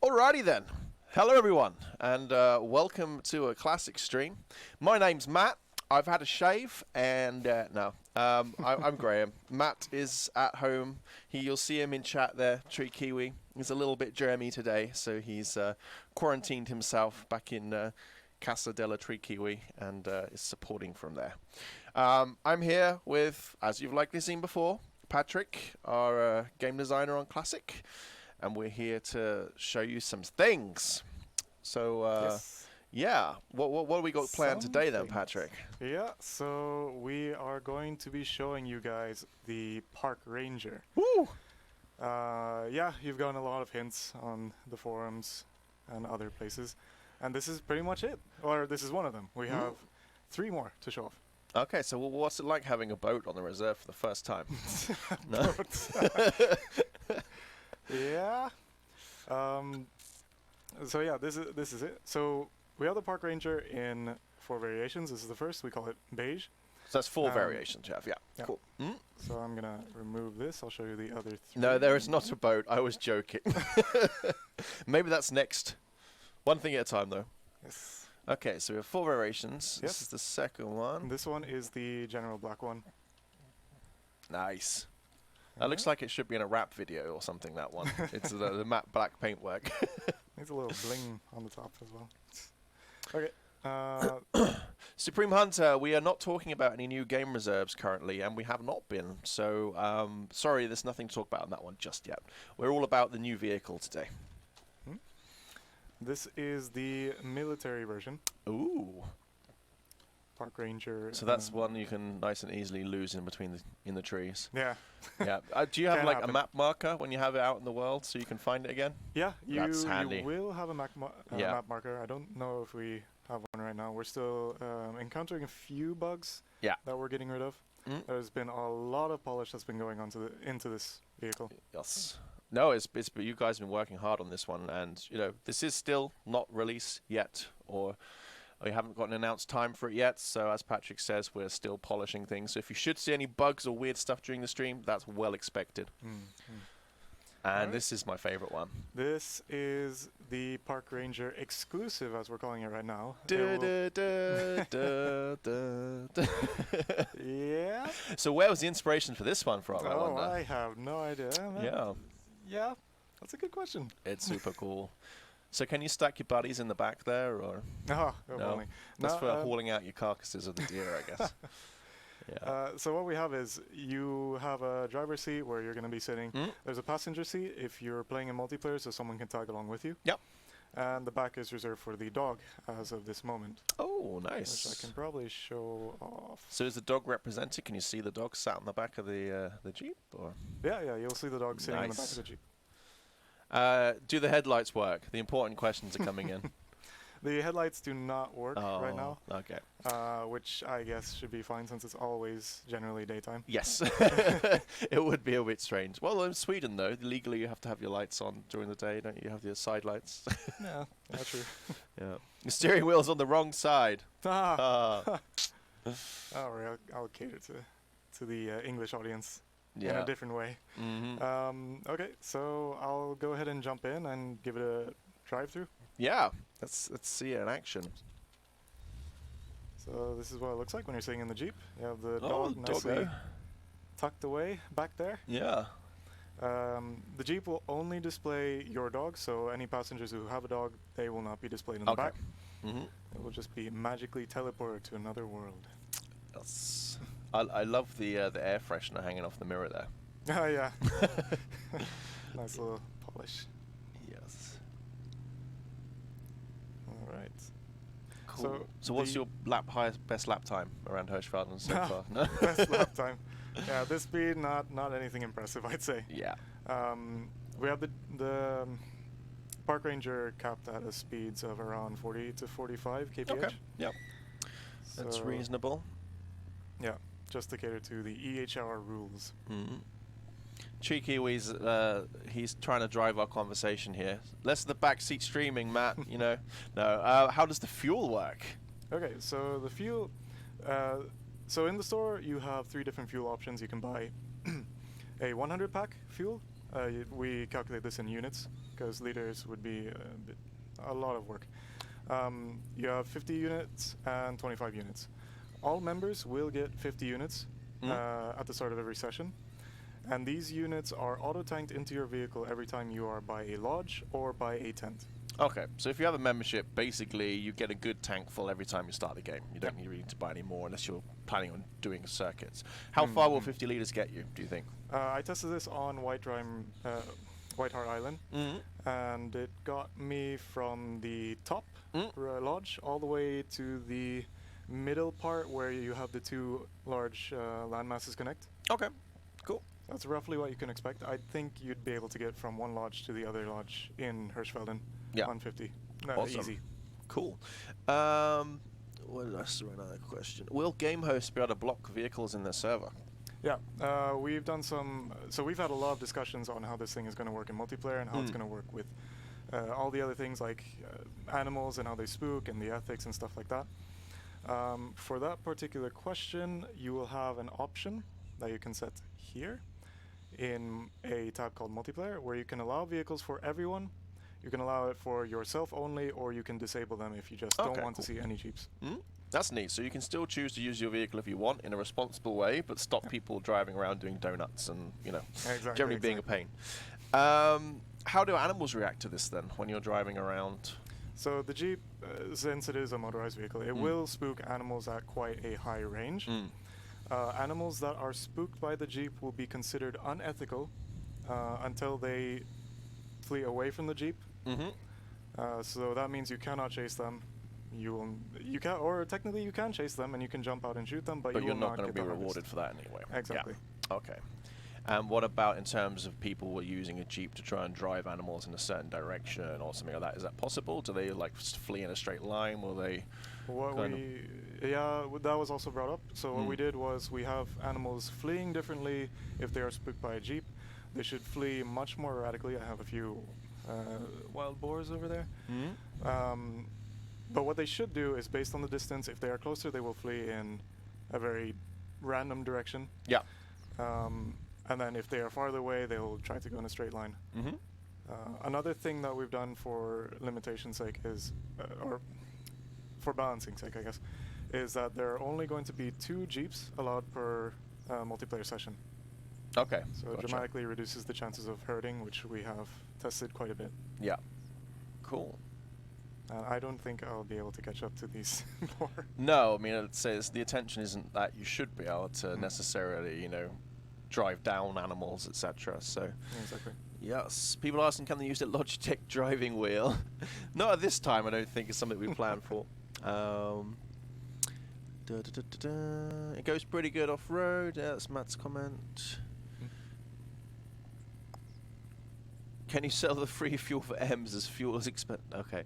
Alrighty then. Hello everyone, and welcome to a classic stream. My name's Matt. I've had a shave, and no, I'm Graham. Matt is at home. You'll see him in chat there. Tree Kiwi. He's a little bit germy today, so he's quarantined himself back in Casa della Tree Kiwi and is supporting from there. I'm here with, as you've likely seen before, Patrick, our game designer on Classic. And we're here to show you some things. So, Yes. yeah, what do we got planned today then, Patrick? Yeah, so we are going to be showing you guys the Park Ranger. Woo! Yeah, you've gotten a lot of hints on the forums and other places. And this is pretty much it. Or this is one of them. We have 3 more to show off. Okay, so what's it like having a boat on the reserve for the first time? No? Yeah. So yeah, this is it. So we have the Park Ranger in 4 variations. This is the first. We call it beige. So that's 4 variations, Jeff. Yeah, cool. So I'm gonna remove this. I'll show you the other 3. No, there is not a boat. I was joking. Maybe that's next. One thing at a time, though. Yes. Okay, so we have 4 variations. Yes. This is the second one. This one is the general black one. Nice. That looks like it should be in a rap video or something, that one. It's the matte black paintwork. Needs a little bling on the top as well. Okay. Supreme Hunter, we are not talking about any new game reserves currently, and we have not been. So, sorry, there's nothing to talk about on that one just yet. We're all about the new vehicle today. This is the military version. Ooh. Park Ranger. So that's one you can nice and easily lose in between in the trees. Yeah. Yeah. Do you have Can like happen. a map marker when you have it out in the world so you can find it again? Yeah, That's handy. you will have a map marker. I don't know if we have one right now. We're still encountering a few bugs that we're getting rid of. There's been a lot of polish that's been going on into this vehicle. Yes. No, it's but you guys have been working hard on this one, and you know this is still not released yet, or we haven't got an announced time for it yet. So as Patrick says, we're still polishing things. So if you should see any bugs or weird stuff during the stream, that's well expected. And this is my favorite one. This is the Park Ranger exclusive, as we're calling it right now. Yeah. So where was the inspiration for this one from? I wonder. I have no idea. Yeah, that's a good question. It's super cool. So can you stack your buddies in the back there, or No. That's for hauling out your carcasses of the deer, I guess. Yeah. So what we have is you have a driver's seat where you're going to be sitting. There's a passenger seat if you're playing in multiplayer, so someone can tag along with you. Yep. And the back is reserved for the dog as of this moment. Oh, nice. Which I can probably show off. So is the dog represented? Can you see the dog sat on the back of the Jeep? Or? Yeah, you'll see the dog sitting in the back of the Jeep. Do the headlights work? The important questions are coming in. The headlights do not work right now. Okay. Which I guess should be fine since it's always generally daytime. Yes. It would be a bit strange. Well, in Sweden, though, legally you have to have your lights on during the day, don't you? You have your side lights. Yeah, true. Yeah. The steering wheel's on the wrong side. I'll cater to the English audience in a different way. Okay, so I'll go ahead and jump in and give it a drive-through. Yeah, let's see it in action. So this is what it looks like when you're sitting in the Jeep. You have the dog nicely tucked away back there. Yeah. The Jeep will only display your dog, so any passengers who have a dog, they will not be displayed in the back. It will just be magically teleported to another world. Yes. I love the air freshener hanging off the mirror there. Oh yeah. Nice little polish. Yes. All right. Cool. So what's your best lap time around Hirschfelden so far? No? Best lap time. Yeah, this speed, not anything impressive, I'd say. Yeah. We have the Park Ranger capped at a speeds of around 40 to 45 kph. Okay. Yep. That's reasonable. Yeah, just to cater to the EHR rules. Tree Kiwi's, he's trying to drive our conversation here. Less of the backseat streaming, Matt, you know. No, how does the fuel work? Okay, so the fuel, so in the store you have 3 different fuel options. You can buy a 100 pack fuel, We calculate this in units because liters would be a lot of work. You have 50 units and 25 units. All members will get 50 units at the start of every session. And these units are auto-tanked into your vehicle every time you are by a lodge or by a tent. Okay, so if you have a membership, basically you get a good tank full every time you start the game. You don't need to buy any more unless you're planning on doing circuits. How far will 50 liters get you, do you think? I tested this on White Hart Island, and it got me from the top lodge all the way to the middle part where you have the two large landmasses connect. Okay, cool. That's roughly what you can expect. I think you'd be able to get from one lodge to the other lodge in Hirschfelden on 50. Awesome. Easy. Cool. What did I see? Another question. Will game hosts be able to block vehicles in their server? Yeah, we've done some. So we've had a lot of discussions on how this thing is going to work in multiplayer and how it's going to work with all the other things like animals and how they spook and the ethics and stuff like that. For that particular question, you will have an option that you can set here in a tab called multiplayer, where you can allow vehicles for everyone. You can allow it for yourself only, or you can disable them if you just don't want to see any Jeeps. That's neat. So you can still choose to use your vehicle if you want in a responsible way, but stop people driving around doing donuts and, you know, generally being a pain. How do animals react to this then when you're driving around? So the Jeep, since it is a motorized vehicle, it will spook animals at quite a high range. Animals that are spooked by the Jeep will be considered unethical until they flee away from the Jeep. So that means you cannot chase them. You can, or technically you can chase them and you can jump out and shoot them, but you're will not going to get be rewarded for that anyway. Exactly. Yeah. Okay. And what about in terms of people who are using a Jeep to try and drive animals in a certain direction or something like that? Is that possible? Do they like flee in a straight line? Will they? That was also brought up. So what we did was we have animals fleeing differently if they are spooked by a Jeep. They should flee much more erratically. I have a few wild boars over there. But what they should do is, based on the distance, if they are closer, they will flee in a very random direction. Yeah. And then if they are farther away, they will try to go in a straight line. Another thing that we've done for limitation's sake is, or for balancing sake, I guess, is that there are only going to be 2 Jeeps allowed per multiplayer session. Okay. So it dramatically reduces the chances of hurting, which we have tested quite a bit. Yeah. Cool. I don't think I'll be able to catch up to these more. No, I mean, I'd say the attention isn't that you should be able to necessarily, you know, drive down animals, etc. So, exactly. Yes. People asking, can they use the Logitech driving wheel? Not at this time, I don't think it's something we plan for. It goes pretty good off-road. Yeah, that's Matt's comment. Can you sell the free fuel for M's as fuel is expensive? Okay.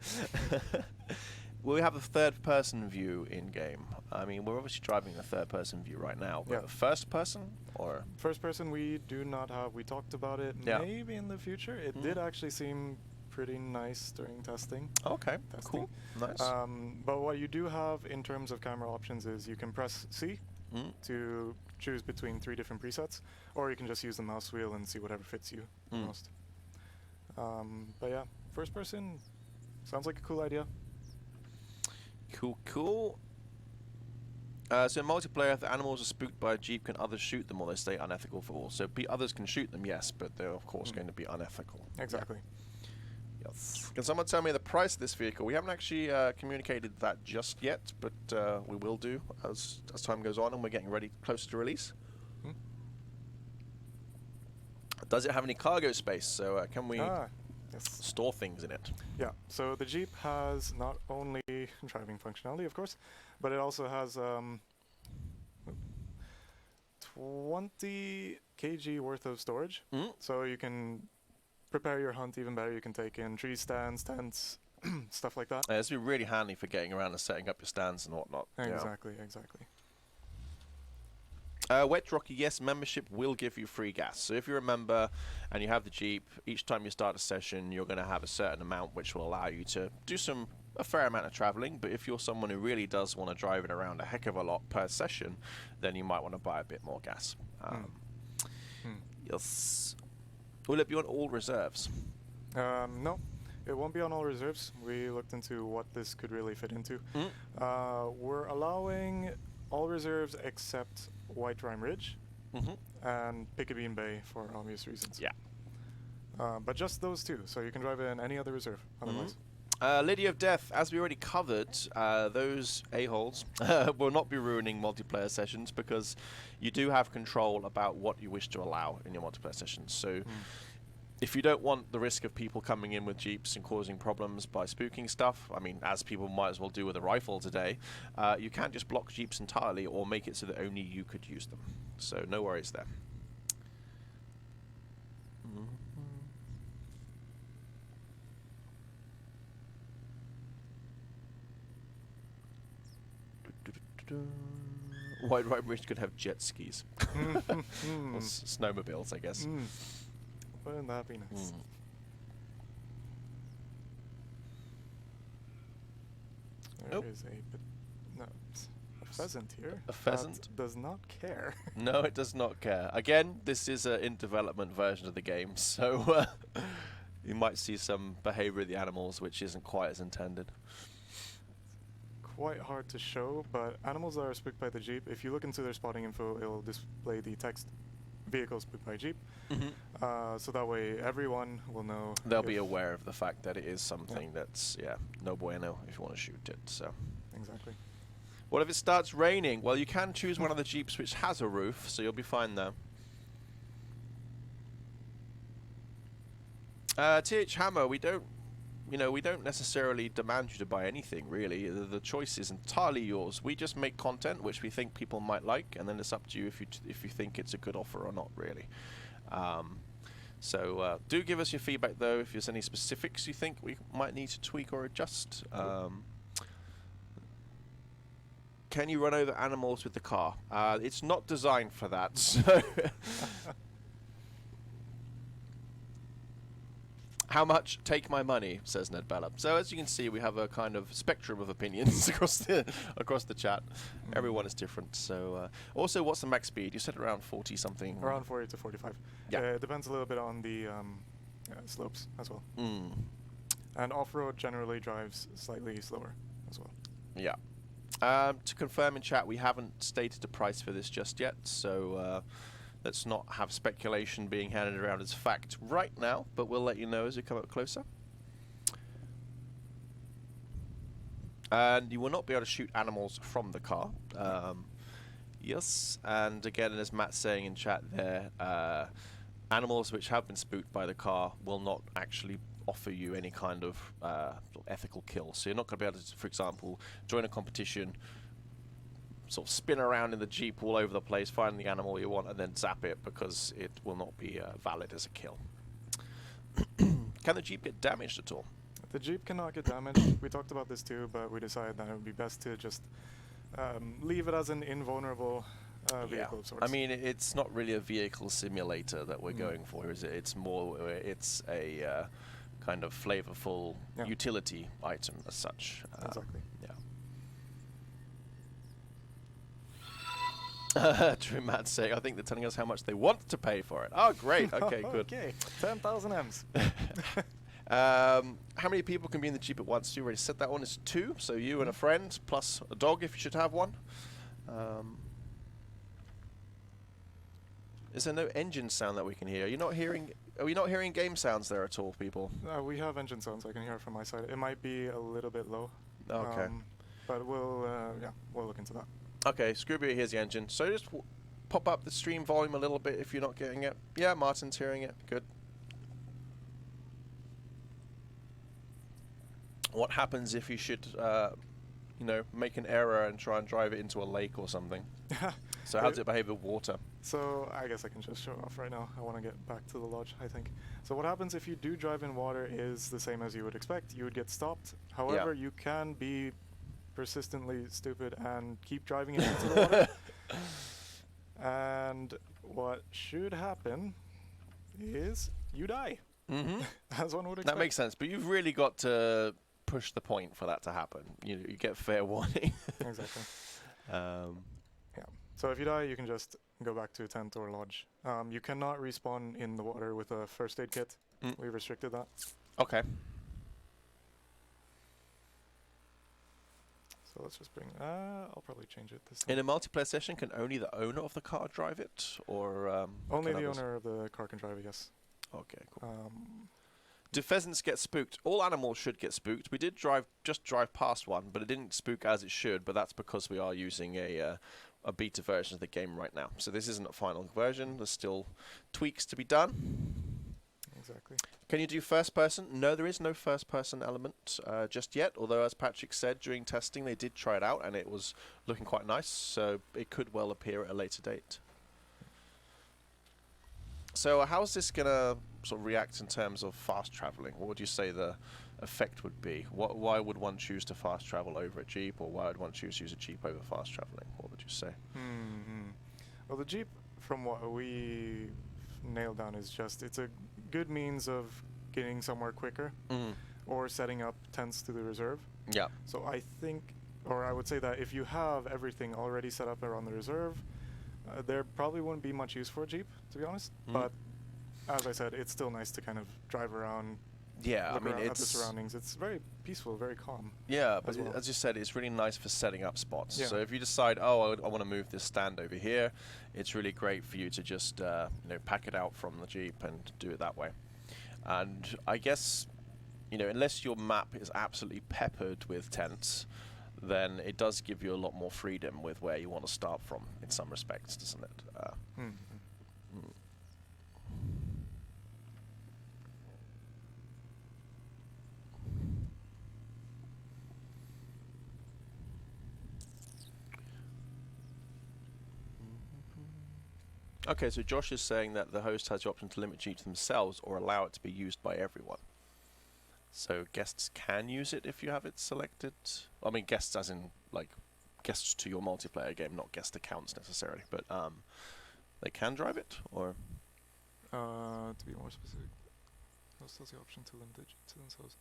Will we have a third-person view in-game? I mean, we're obviously driving a third-person view right now, but first-person or? First-person we do not have. We talked about it maybe in the future. It did actually seem pretty nice during testing. Okay, cool, nice. But what you do have in terms of camera options is you can press C to choose between 3 different presets, or you can just use the mouse wheel and see whatever fits you most. But yeah, first person sounds like a cool idea. Cool. So in multiplayer, if the animals are spooked by a Jeep, can others shoot them or they stay unethical for all? So others can shoot them, yes, but they're of course going to be unethical. Exactly. Yes. Can someone tell me the price of this vehicle? We haven't actually communicated that just yet, but we will do as time goes on and we're getting ready closer to release. Does it have any cargo space? So can we store things in it? Yeah. So the Jeep has not only driving functionality, of course, but it also has 20 kg worth of storage. So you can prepare your hunt even better. You can take in tree stands, tents, stuff like that. It's been really handy for getting around and setting up your stands and whatnot. Exactly. Wet Rocky, yes, membership will give you free gas. So if you're a member and you have the Jeep, each time you start a session, you're going to have a certain amount which will allow you to do a fair amount of traveling. But if you're someone who really does want to drive it around a heck of a lot per session, then you might want to buy a bit more gas. Yes. Will it be on all reserves? No, it won't be on all reserves. We looked into what this could really fit into. We're allowing all reserves except White Rime Ridge and Piccabean Bay for obvious reasons. Yeah. But just those two, so you can drive in any other reserve otherwise. Lady of Death, as we already covered, those a-holes will not be ruining multiplayer sessions because you do have control about what you wish to allow in your multiplayer sessions. So if you don't want the risk of people coming in with jeeps and causing problems by spooking stuff, I mean, as people might as well do with a rifle today, you can just block jeeps entirely or make it so that only you could use them. So no worries there. White Rime Ridge could have jet skis. Or snowmobiles, I guess. Wouldn't that be nice? There is a pheasant here. A pheasant? That does not care. No, it does not care. Again, this is an in-development version of the game, so you might see some behavior of the animals which isn't quite as intended. Quite hard to show, but animals that are spooked by the Jeep, if you look into their spotting info, it'll display the text vehicle spooked by Jeep. So that way everyone will know. They'll be aware of the fact that it is something that's, no bueno if you want to shoot it. So exactly. What if it starts raining? Well, you can choose one of the Jeeps which has a roof, so you'll be fine there. TH Hammer, we don't necessarily demand you to buy anything, really. The choice is entirely yours. We just make content which we think people might like, and then it's up to you if you think it's a good offer or not, really. So do give us your feedback, though, if there's any specifics you think we might need to tweak or adjust. Can you run over animals with the car? It's not designed for that, so... How much? Take my money, says Ned Bella. So as you can see, we have a kind of spectrum of opinions across the chat. Everyone is different. So also, what's the max speed? You said around 40 something. Around 40 to 45. Yeah, it depends a little bit on the slopes as well. And off-road generally drives slightly slower as well. Yeah. To confirm in chat, we haven't stated a price for this just yet. So. Let's not have speculation being handed around as fact right now, but we'll let you know as we come up closer. And you will not be able to shoot animals from the car. Yes, and again, as Matt's saying in chat there, animals which have been spooked by the car will not actually offer you any kind of ethical kill. So you're not going to be able to, for example, join a competition, sort of spin around in the Jeep all over the place, find the animal you want, and then zap it, because it will not be valid as a kill. Can the Jeep get damaged at all? The Jeep cannot get damaged. We talked about this too, but we decided that it would be best to just leave it as an invulnerable vehicle of sorts. I mean, it's not really a vehicle simulator that we're going for, is it? It's more, it's a kind of flavorful utility item as such. Exactly. Yeah. True, Matt saying, I think they're telling us how much they want to pay for it. Oh, great. Okay, good. Okay, 10,000 M's. How many people can be in the Jeep at once? You already said that one is 2, so you and a friend, plus a dog if you should have one. Is there no engine sound that we can hear? Are we not hearing game sounds there at all, people? We have engine sounds. I can hear it from my side. It might be a little bit low. Okay. But we'll look into that. Okay, Scrooby hears the engine. So just pop up the stream volume a little bit if you're not getting it. Yeah, Martin's hearing it. Good. What happens if you should, make an error and try and drive it into a lake or something? So how does it behave with water? So I guess I can just show off right now. I want to get back to the lodge, I think. So what happens if you do drive in water is the same as you would expect. You would get stopped. However, you can be persistently stupid and keep driving it into the water. And what should happen is you die. As one would expect. That makes sense, but you've really got to push the point for that to happen. You get fair warning. Exactly. So if you die, you can just go back to a tent or lodge. You cannot respawn in the water with a first aid kit. We restricted that. Okay. So let's just bring. I'll probably change it this time. In a multiplayer session, can only the owner of the car drive it, or only the owner of the car can drive it? Yes. Okay, cool. Do pheasants get spooked? All animals should get spooked. We did just drive past one, but it didn't spook as it should. But that's because we are using a beta version of the game right now. So this isn't a final version. There's still tweaks to be done. Exactly. Can you do first person? No, there is no first person element just yet. Although, as Patrick said, during testing they did try it out and it was looking quite nice. So it could well appear at a later date. So how's this going to sort of react in terms of fast traveling? What would you say the effect would be? Why would one choose to fast travel over a Jeep, or why would one choose to use a Jeep over fast traveling? What would you say? Well, the Jeep, from what we nailed down, is just it's a good means of getting somewhere quicker or setting up tents to the reserve. Yeah. So I think, or I would say that if you have everything already set up around the reserve, there probably wouldn't be much use for a Jeep, to be honest. But as I said, it's still nice to kind of drive around. Yeah, I mean, at the surroundings. It's very peaceful, very calm. Yeah, but as you said, it's really nice for setting up spots. Yeah. So if you decide, oh, I want to move this stand over here, it's really great for you to just pack it out from the Jeep and do it that way. And I guess, unless your map is absolutely peppered with tents, then it does give you a lot more freedom with where you want to start from in some respects, doesn't it? Okay, so Josh is saying that the host has the option to limit Jeeps themselves or allow it to be used by everyone. So guests can use it if you have it selected. I mean, guests as in, like, guests to your multiplayer game, not guest accounts necessarily. But they can drive it, or? To be more specific, host has the option to limit the Jeep to themselves.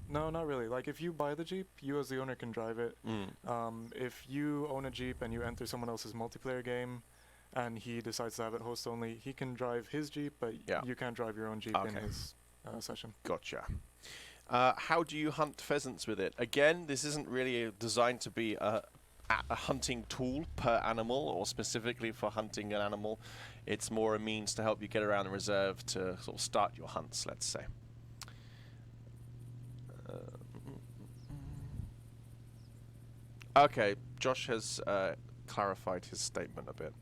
No, not really. Like, if you buy the Jeep, you as the owner can drive it. If you own a Jeep and you enter someone else's multiplayer game and he decides to have it host only, he can drive his Jeep, but you can't drive your own Jeep in his session. Gotcha. How do you hunt pheasants with it? Again, this isn't really designed to be a hunting tool per animal or specifically for hunting an animal. It's more a means to help you get around the reserve to sort of start your hunts, let's say. Okay, Josh has clarified his statement a bit.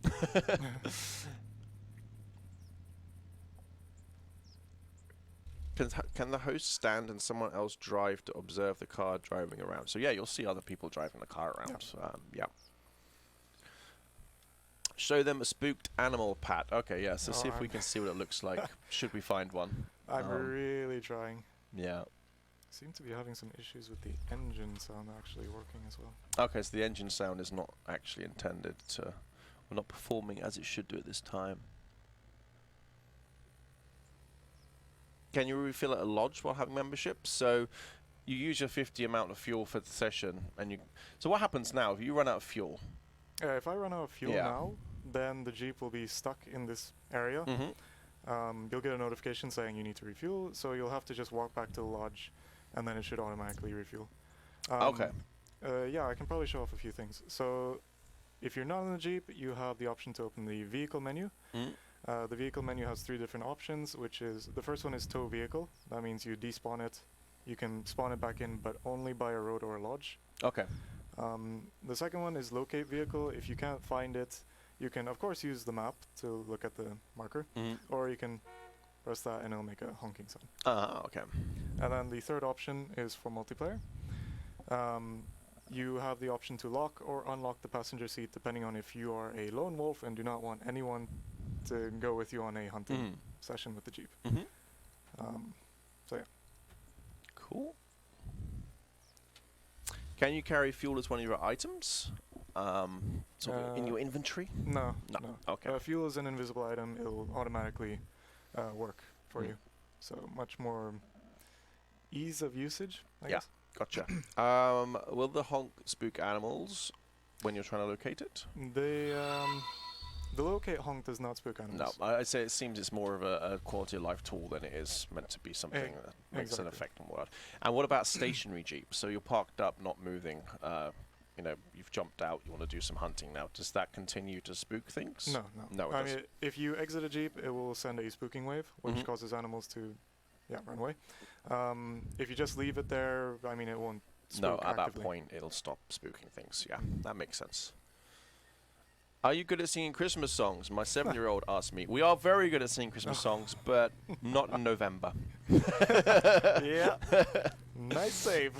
Can the host stand and someone else drive to observe the car driving around? So yeah, you'll see other people driving the car around. Yeah. Show them a spooked animal, Pat. Okay, yeah, so see if we can see what it looks like. Should we find one? I'm really trying. Yeah. Seem to be having some issues with the engine sound actually working as well. Okay, so the engine sound is not actually intended to, or not performing as it should do at this time. Can you refill at a lodge while having membership? So you use your 50 amount of fuel for the session, and so what happens now if you run out of fuel? If I run out of fuel now, then the Jeep will be stuck in this area. You'll get a notification saying you need to refuel, so you'll have to just walk back to the lodge, and then it should automatically refuel. Okay. Yeah, I can probably show off a few things. So if you're not in the Jeep, you have the option to open the vehicle menu. The vehicle menu has 3 different options, which is, the first one is tow vehicle. That means you despawn it. You can spawn it back in, but only by a road or a lodge. Okay. The second one is locate vehicle. If you can't find it, you can, of course, use the map to look at the marker, or you can press that and it'll make a honking sound. Okay. And then the third option is for multiplayer. You have the option to lock or unlock the passenger seat depending on if you are a lone wolf and do not want anyone to go with you on a hunting session with the Jeep. So yeah. Cool. Can you carry fuel as one of your items? In your inventory? No. Okay. Fuel is an invisible item. It'll automatically work for you. So much more ease of usage, I guess. Gotcha. Will the honk spook animals when you're trying to locate it? The locate honk does not spook animals. No, I'd say it seems it's more of a quality of life tool than it is meant to be something that makes an effect on the world. And what about stationary Jeep? So you're parked up, not moving. You know, you've jumped out. You want to do some hunting now. Does that continue to spook things? No. No, I mean, if you exit a Jeep, it will send a spooking wave, which causes animals to, run away. If you just leave it there, I mean, it won't spook No, at actively. that point, it'll stop spooking things. Yeah, that makes sense. Are you good at singing Christmas songs? My 7-year-old asked me. We are very good at singing Christmas songs, but not in November. Yeah. Nice save.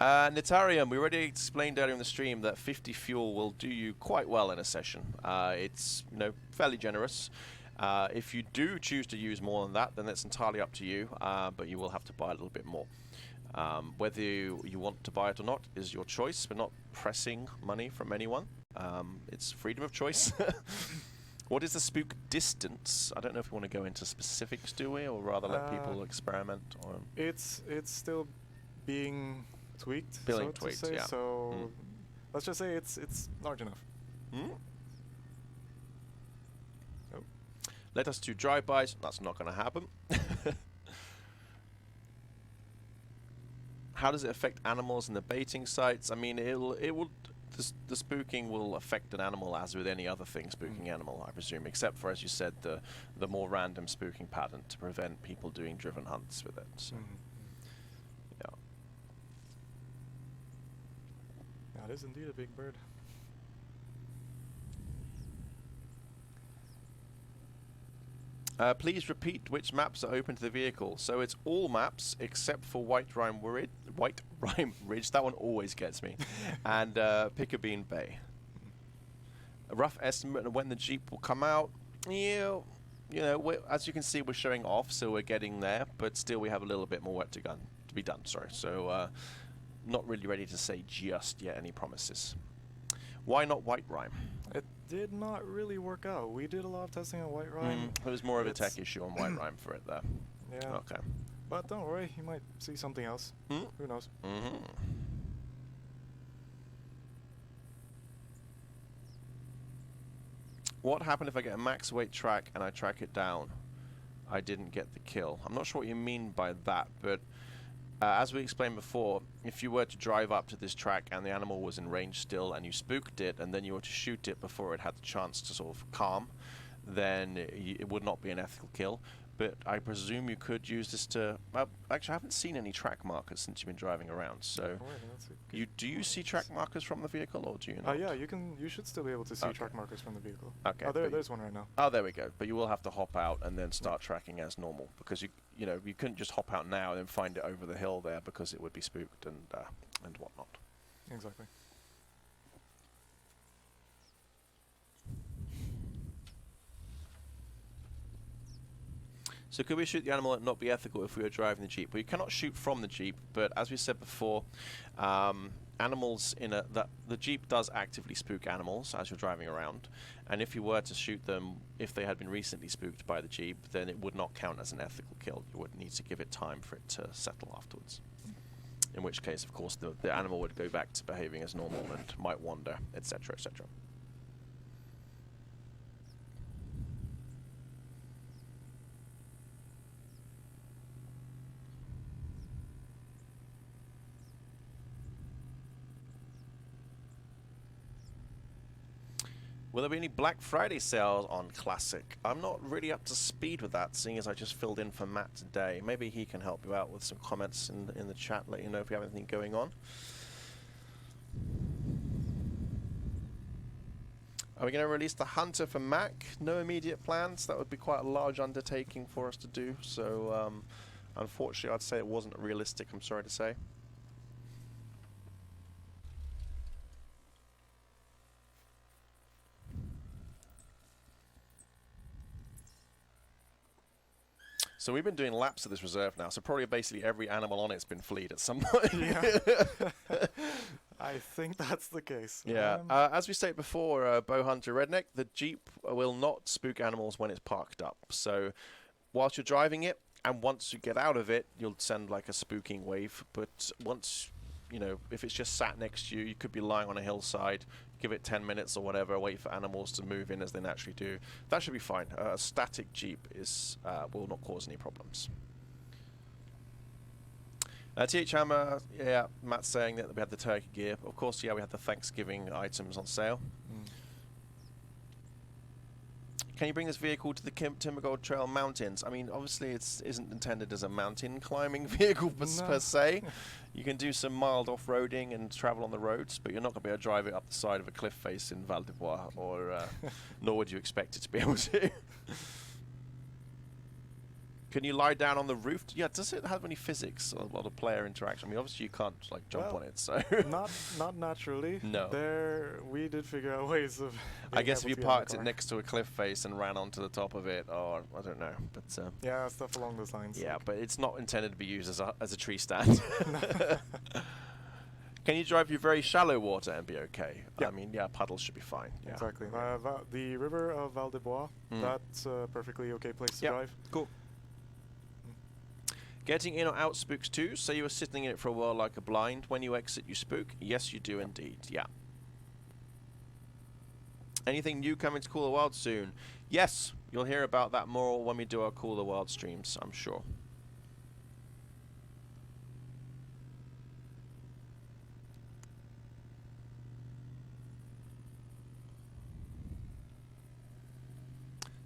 Nitarium, we already explained earlier in the stream that 50 fuel will do you quite well in a session. It's fairly generous. If you do choose to use more than that, then that's entirely up to you, but you will have to buy a little bit more. Whether you want to buy it or not is your choice. We're not pressing money from anyone. It's freedom of choice. What is the spook distance? I don't know if we want to go into specifics, do we, or rather let people experiment? Or It's still being tweaked. Yeah. So let's just say it's large enough. Oh. Let us do drive-bys. That's not going to happen. How does it affect animals in the baiting sites? I mean, the spooking will affect an animal as with any other thing spooking animal, I presume, except for, as you said, the more random spooking pattern to prevent people doing driven hunts with it. So. Yeah. That is indeed a big bird. Please repeat which maps are open to the vehicle. So it's all maps except for White Rime Ridge. That one always gets me. And Piccabean Bay. A rough estimate of when the Jeep will come out. As you can see, we're showing off, so we're getting there. But still, we have a little bit more work to be done. Sorry. So not really ready to say just yet any promises. Why not White Rime? It did not really work out. We did a lot of testing on White Rime. It was more of a tech issue on White Rime for it there. Yeah. Okay. But don't worry, you might see something else. Who knows? What happened if I get a max weight track and I track it down? I didn't get the kill. I'm not sure what you mean by that, but as we explained before, if you were to drive up to this track and the animal was in range still and you spooked it and then you were to shoot it before it had the chance to sort of calm, then it would not be an ethical kill. But I presume you could use this to... actually, I haven't seen any track markers since you've been driving around. So, do you see track markers from the vehicle, or do you not? Yeah, you should still be able to see track markers from the vehicle. Okay. Oh, there's one right now. Oh, there we go. But you will have to hop out and then start tracking as normal, because you couldn't just hop out now and then find it over the hill there, because it would be spooked and whatnot. Exactly. So could we shoot the animal and not be ethical if we were driving the Jeep? Well, you cannot shoot from the Jeep, but as we said before, animals the Jeep does actively spook animals as you're driving around, and if you were to shoot them if they had been recently spooked by the Jeep, then it would not count as an ethical kill. You would need to give it time for it to settle afterwards. In which case, of course, the animal would go back to behaving as normal and might wander, etc., etc. Will there be any Black Friday sales on Classic? I'm not really up to speed with that, seeing as I just filled in for Matt today. Maybe he can help you out with some comments in the chat, let you know if you have anything going on. Are we going to release the Hunter for Mac? No immediate plans. That would be quite a large undertaking for us to do. So, unfortunately, I'd say it wasn't realistic, I'm sorry to say. So we've been doing laps of this reserve now, so probably basically every animal on it's been fleed at some point. Yeah. I think that's the case. Yeah. As we stated before, Bow Hunter Redneck, the Jeep will not spook animals when it's parked up. So whilst you're driving it, And once you get out of it, you'll send like a spooking wave. But once, if it's just sat next to you, you could be lying on a hillside, give it 10 minutes or whatever, wait for animals to move in as they naturally do. That should be fine. A static Jeep will not cause any problems. TH Hammer, yeah, Matt's saying that we had the turkey gear. Of course, yeah, we had the Thanksgiving items on sale. Can you bring this vehicle to the Timbergold Trail Mountains? I mean, obviously it isn't intended as a mountain climbing vehicle per se. You can do some mild off-roading and travel on the roads, but you're not going to be able to drive it up the side of a cliff face in Val de Bois, or nor would you expect it to be able to. Can you lie down on the roof? Yeah, does it have any physics or a lot of player interaction? I mean, obviously you can't like jump on it, so not naturally. No. We did figure out ways of. I guess if you parked it next to a cliff face and ran onto the top of it, or I don't know, but yeah, stuff along those lines. Yeah, but it's not intended to be used as a tree stand. Can you drive through very shallow water and be okay? Yeah. I mean, yeah, puddles should be fine. Yeah. Exactly. The river of Val de Bois, that's a perfectly okay place to drive. Cool. Getting in or out spooks too, so you were sitting in it for a while like a blind. When you exit, you spook. Yes, you do indeed. Yeah. Anything new coming to Call the Wild soon? Yes, you'll hear about that more when we do our Call the Wild streams, I'm sure.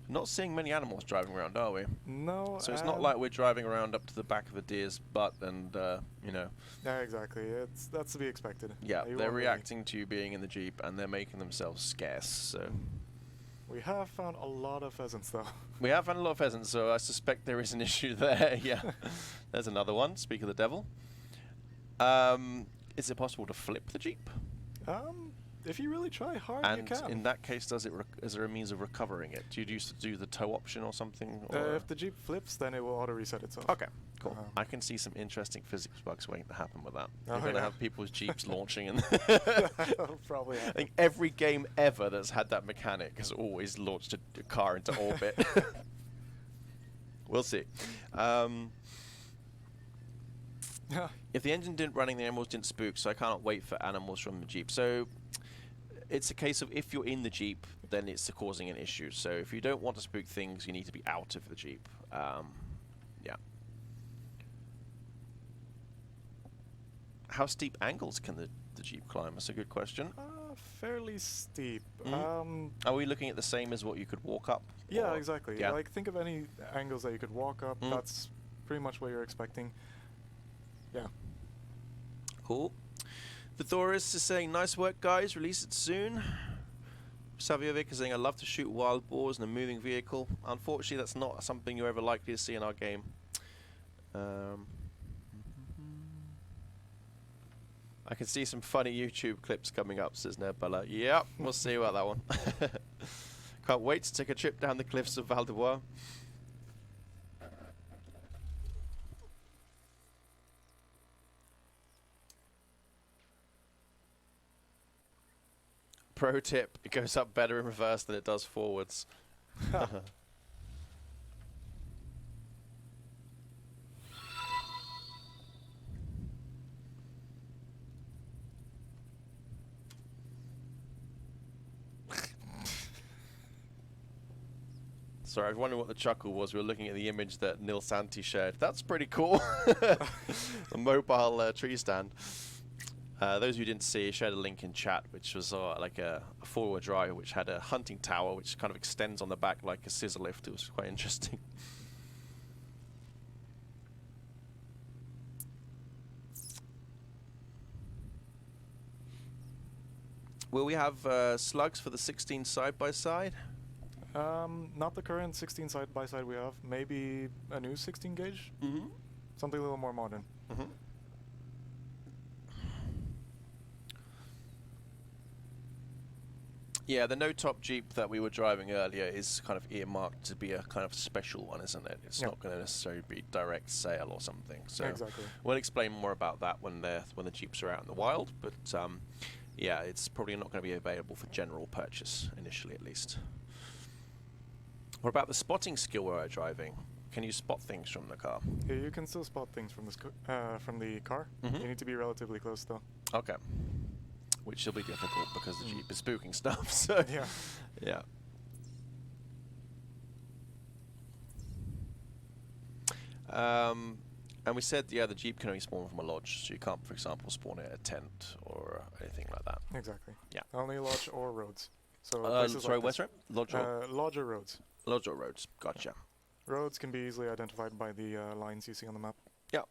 Not seeing many animals driving around, are we? No. So it's not like we're driving around up to the back of a deer's butt and, Yeah, exactly. That's to be expected. Yeah, they're reacting to you being in the Jeep and they're making themselves scarce, so... We have found a lot of pheasants, though. We have found a lot of pheasants, so I suspect there is an issue there, yeah. There's another one, speak of the devil. Is it possible to flip the Jeep? If you really try hard, you can. And in that case, is there a means of recovering it? Do you used to do the tow option or something? Or if the Jeep flips, then it will auto-reset itself. Okay, cool. I can see some interesting physics bugs waiting to happen with that. You're going to have people's Jeeps launching. And That'll probably happen. I think every game ever that's had that mechanic has always launched a car into orbit. We'll see. If the engine didn't running, the animals didn't spook, so I can't wait for animals from the Jeep. So it's a case of if you're in the Jeep, then it's causing an issue. So if you don't want to spook things, you need to be out of the Jeep. Yeah. How steep angles can the Jeep climb? That's a good question. Fairly steep. Are we looking at the same as what you could walk up? Yeah, exactly. Yeah. Like, think of any angles that you could walk up. That's pretty much what you're expecting. Yeah. Cool. Vithoris is saying, nice work, guys. Release it soon. Saviovic is saying, I love to shoot wild boars in a moving vehicle. Unfortunately, that's not something you're ever likely to see in our game. I can see some funny YouTube clips coming up, says Nebella. Yep, we'll see about that one. Can't wait to take a trip down the cliffs of Val de Bois. Pro tip, it goes up better in reverse than it does forwards. Sorry, I was wondering what the chuckle was. We were looking at the image that Nil Santi shared. That's pretty cool. A mobile tree stand. Those who didn't see, shared a link in chat, which was like a four-wheel drive, which had a hunting tower, which kind of extends on the back like a scissor lift. It was quite interesting. Will we have slugs for the 16 side-by-side? Not the current 16 side-by-side we have. Maybe a new 16 gauge? Something a little more modern. Yeah, the no-top Jeep that we were driving earlier is kind of earmarked to be a kind of special one, isn't it? It's not going to necessarily be direct sale or something. So exactly. We'll explain more about that when the Jeeps are out in the wild. But yeah, it's probably not going to be available for general purchase initially, at least. What about the spotting skill we were driving? can you spot things from the car? Yeah, you can still spot things from the car. You need to be relatively close though. Okay. Which will be difficult because the Jeep is spooking stuff. So yeah. Yeah. And we said, the Jeep can only spawn from a lodge, so you can't, for example, spawn it at a tent or anything like that. Exactly. Yeah. Only lodge or roads. So sorry, where's it? Lodge or? Lodge or roads. Lodge or roads. Gotcha. Yeah. Roads can be easily identified by the lines you see on the map. Yeah.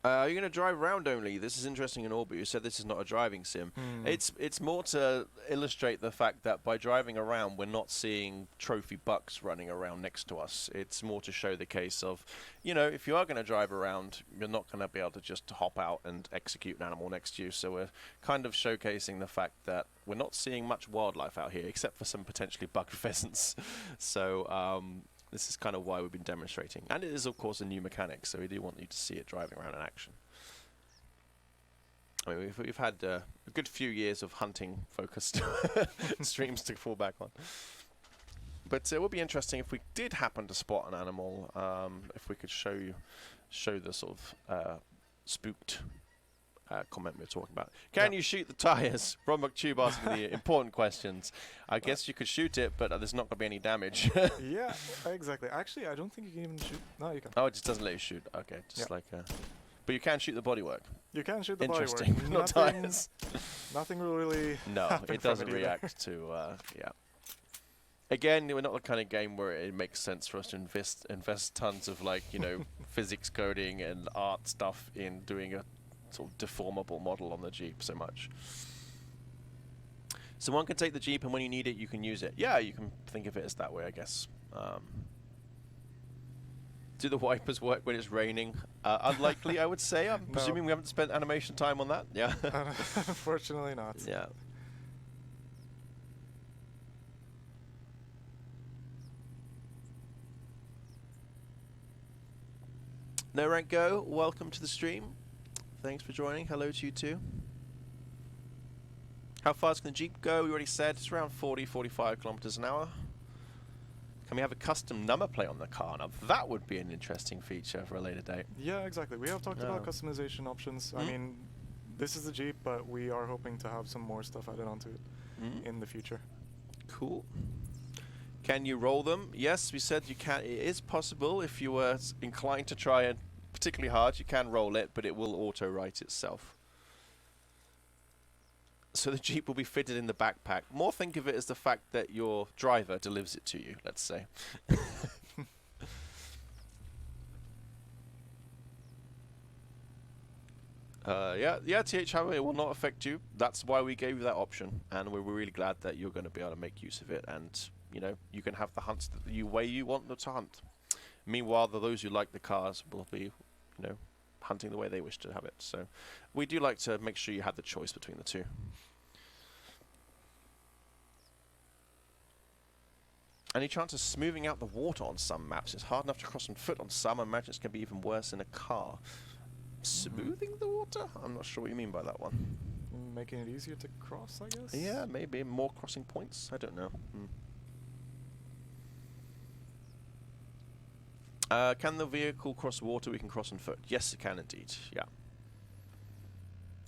You're going to drive around only. This is interesting and all, but you said this is not a driving sim. It's more to illustrate the fact that by driving around, we're not seeing trophy bucks running around next to us. It's more to show the case of, if you are going to drive around, you're not going to be able to just hop out and execute an animal next to you. So we're kind of showcasing the fact that we're not seeing much wildlife out here, except for some potentially buck pheasants. So this is kind of why we've been demonstrating. And it is, of course, a new mechanic, so we do want you to see it driving around in action. I mean, we've had a good few years of hunting-focused streams to fall back on. But it would be interesting if we did happen to spot an animal, if we could show the sort of spooked comment we were talking about. Can you shoot the tires? Ron McTube asking the important questions. I guess you could shoot it, but there's not going to be any damage. Yeah, exactly. Actually, I don't think you can even shoot. No, you can. Oh, it just doesn't let you shoot. Okay, just like... but you can shoot the bodywork. You can shoot the bodywork. Interesting, not tires. Nothing will really it doesn't react to... Again, we're not the kind of game where it makes sense for us to invest tons of, physics coding and art stuff in doing a sort of deformable model on the Jeep so much. So one can take the Jeep and when you need it, you can use it. Yeah, you can think of it as that way, I guess. Do the wipers work when it's raining? Unlikely, I would say. I'm presuming we haven't spent animation time on that. Yeah. Unfortunately not. Yeah. No Rank Go, welcome to the stream. Thanks for joining. Hello to you too. How fast can the Jeep go? We already said it's around 40, 45 kilometers an hour. Can we have a custom number plate on the car? Now that would be an interesting feature for a later date. Yeah, exactly. We have talked about customization options. I mean, this is the Jeep, but we are hoping to have some more stuff added onto it in the future. Cool. Can you roll them? Yes, we said you can. It is possible if you were inclined to try it particularly hard. You can roll it, but it will auto-write itself. So the Jeep will be fitted in the backpack. More think of it as the fact that your driver delivers it to you, let's say. TH, however, it will not affect you. That's why we gave you that option, and we're really glad that you're going to be able to make use of it, and you can have the hunts the way you want them to hunt. Meanwhile, those who like the cars will be, hunting the way they wish to have it. So we do like to make sure you have the choice between the two. Any chance of smoothing out the water on some maps? It's hard enough to cross on foot on some. I imagine it's going to be even worse in a car. Smoothing the water? I'm not sure what you mean by that one. Making it easier to cross, I guess? Yeah, maybe. More crossing points? I don't know. Can the vehicle cross water we can cross on foot? Yes, it can indeed. Yeah.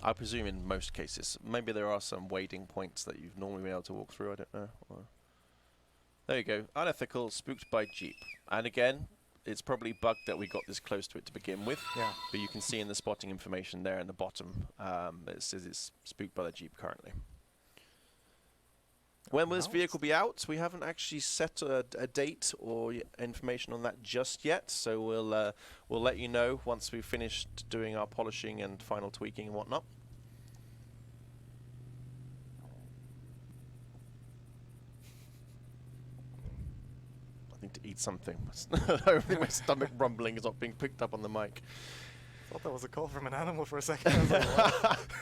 I presume in most cases. Maybe there are some wading points that you've normally been able to walk through. I don't know. There you go. Unethical, spooked by Jeep. And again, it's probably bugged that we got this close to it to begin with. Yeah. But you can see in the spotting information there in the bottom, it says it's spooked by the Jeep currently. When will this vehicle be out? We haven't actually set a date or information on that just yet, so we'll let you know once we've finished doing our polishing and final tweaking and whatnot. I need to eat something. I think my stomach rumbling is not being picked up on the mic. I thought that was a call from an animal for a second. I was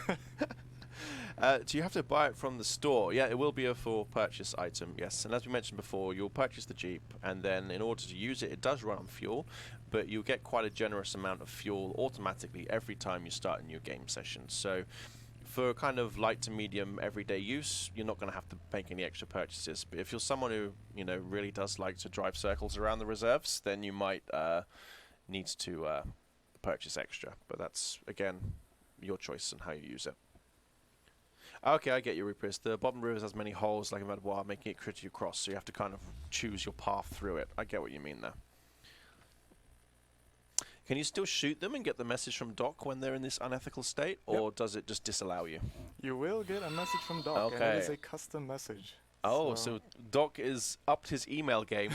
like, do you have to buy it from the store? Yeah, it will be a full purchase item, yes. And as we mentioned before, you'll purchase the Jeep, and then in order to use it, it does run on fuel, but you'll get quite a generous amount of fuel automatically every time you start a new game session. So for kind of light to medium everyday use, you're not going to have to make any extra purchases. But if you're someone who, you know, really does like to drive circles around the reserves, then you might need to purchase extra. But that's, again, your choice on how you use it. Okay, I get you, Rupert. The bottom rivers has many holes like a Metabois, making it tricky to cross, so you have to kind of choose your path through it. I get what you mean there. Can you still shoot them and get the message from Doc when they're in this unethical state, or does it just disallow you? You will get a message from Doc, and it is a custom message. Oh, so Doc is upped his email game.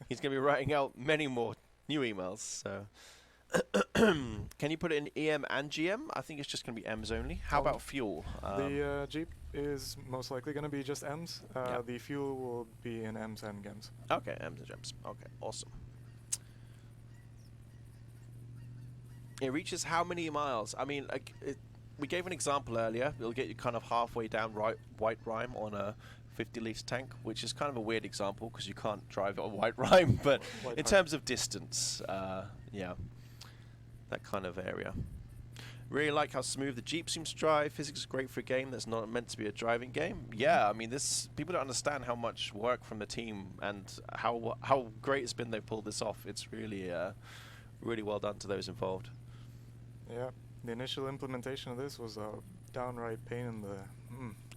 He's going to be writing out many more new emails. So, can you put it in EM and GM? I think it's just going to be M's only. How about fuel? The Jeep is most likely going to be just M's. The fuel will be in M's and GEMs. Okay, M's and GEMs. Okay, awesome. It reaches how many miles? I mean, we gave an example earlier. It'll get you kind of halfway down White Rime on a 50-litre tank, which is kind of a weird example because you can't drive it on White Rime. But in terms of distance, yeah, that kind of area. Really like how smooth the Jeep seems to drive. Physics is great for a game that's not meant to be a driving game. Yeah, I mean, people don't understand how much work from the team and how great it's been they pulled this off. It's really, really well done to those involved. Yeah, the initial implementation of this was a downright pain in the